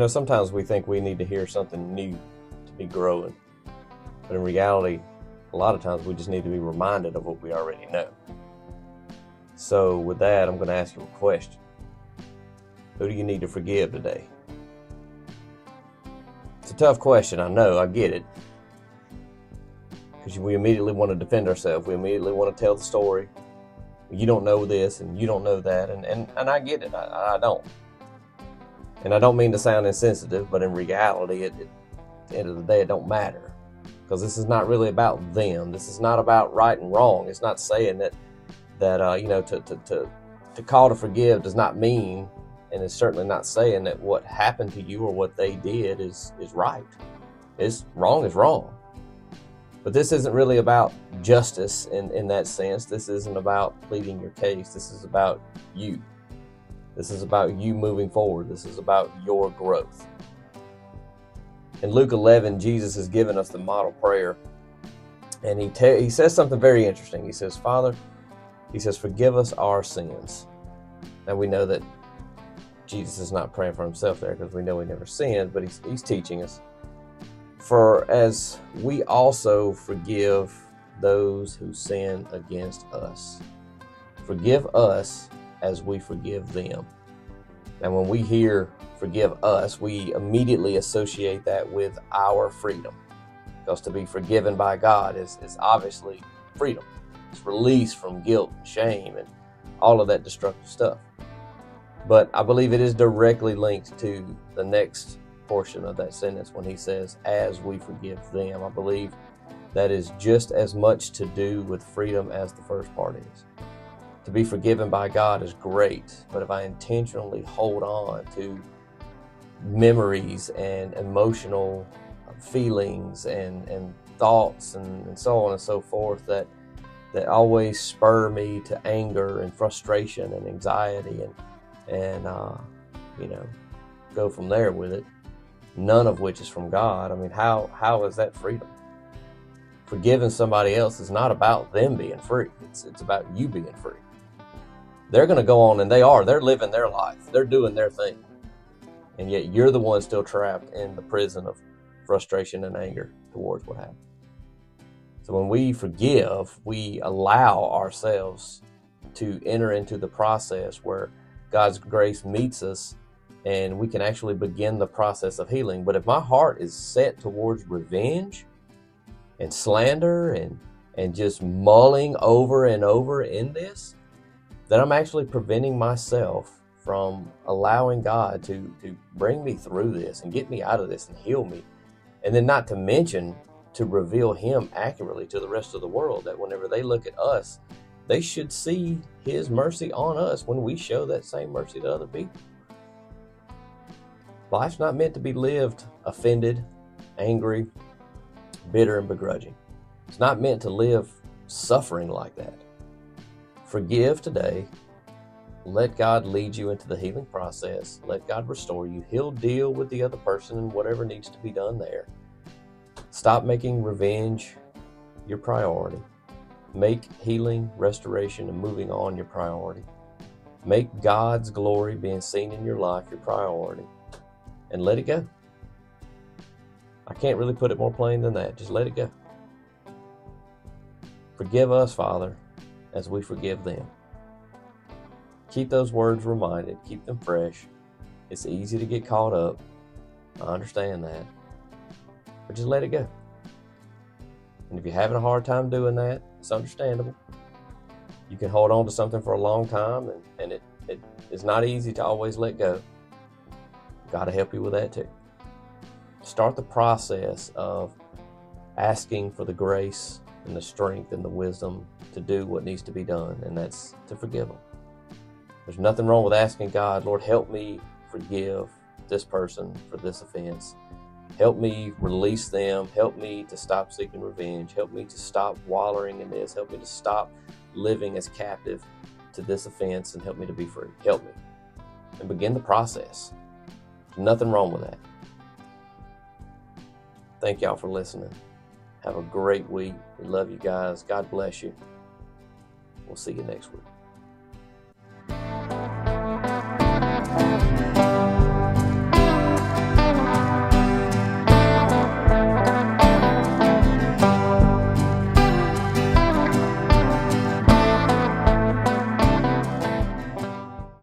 Sometimes we think we need to hear something new to be growing. But in reality, a lot of times we just need to be reminded of what we already know. So with that, I'm going to ask you a question. Who do you need to forgive today? It's a tough question, I know, I get it. Because we immediately want to defend ourselves. We immediately want to tell the story. You don't know this and you don't know that. And I get it, I don't. And I don't mean to sound insensitive, but in reality, at the end of the day, it don't matter. Because this is not really about them. This is not about right and wrong. It's not saying that to call to forgive does not mean, and it's certainly not saying that what happened to you or what they did is right. It's wrong is wrong. But this isn't really about justice in that sense. This isn't about pleading your case. This is about you. This is about you moving forward. This is about your growth. In Luke 11, Jesus has given us the model prayer. And he says something very interesting. He says, Father, he says, forgive us our sins. Now we know that Jesus is not praying for himself there because we know he never sinned, but he's teaching us. For as we also forgive those who sin against us. Forgive us as we forgive them. And when we hear forgive us, we immediately associate that with our freedom. Because to be forgiven by God is obviously freedom. It's release from guilt and shame and all of that destructive stuff. But I believe it is directly linked to the next portion of that sentence when he says, as we forgive them. I believe that is just as much to do with freedom as the first part is. To be forgiven by God is great, but if I intentionally hold on to memories and emotional feelings and thoughts and so on and so forth that always spur me to anger and frustration and anxiety and go from there with it, none of which is from God. I mean, how is that freedom? Forgiving somebody else is not about them being free. It's about you being free. They're going to go on, and they're living their life. They're doing their thing. And yet you're the one still trapped in the prison of frustration and anger towards what happened. So when we forgive, we allow ourselves to enter into the process where God's grace meets us and we can actually begin the process of healing. But if my heart is set towards revenge and slander and just mulling over and over in this, then I'm actually preventing myself from allowing God to bring me through this and get me out of this and heal me. And then not to mention to reveal him accurately to the rest of the world, that whenever they look at us, they should see his mercy on us when we show that same mercy to other people. Life's not meant to be lived offended, angry, bitter, and begrudging. It's not meant to live suffering like that. Forgive today. Let God lead you into the healing process. Let God restore you. He'll deal with the other person and whatever needs to be done there. Stop making revenge your priority. Make healing, restoration, and moving on your priority. Make God's glory being seen in your life your priority. And let it go. I can't really put it more plain than that. Just let it go. Forgive us, Father, as we forgive them. Keep those words reminded. Keep them fresh. It's easy to get caught up. I understand that. But just let it go. And if you're having a hard time doing that, it's understandable. You can hold on to something for a long time, and it is not easy to always let go. God to help you with that too. Start the process of asking for the grace and the strength and the wisdom to do what needs to be done, and that's to forgive them. There's nothing wrong with asking God, Lord, help me forgive this person for this offense. Help me release them. Help me to stop seeking revenge. Help me to stop wallowing in this. Help me to stop living as captive to this offense and help me to be free. Help me. And begin the process. There's nothing wrong with that. Thank y'all for listening. Have a great week. We love you guys. God bless you. We'll see you next week.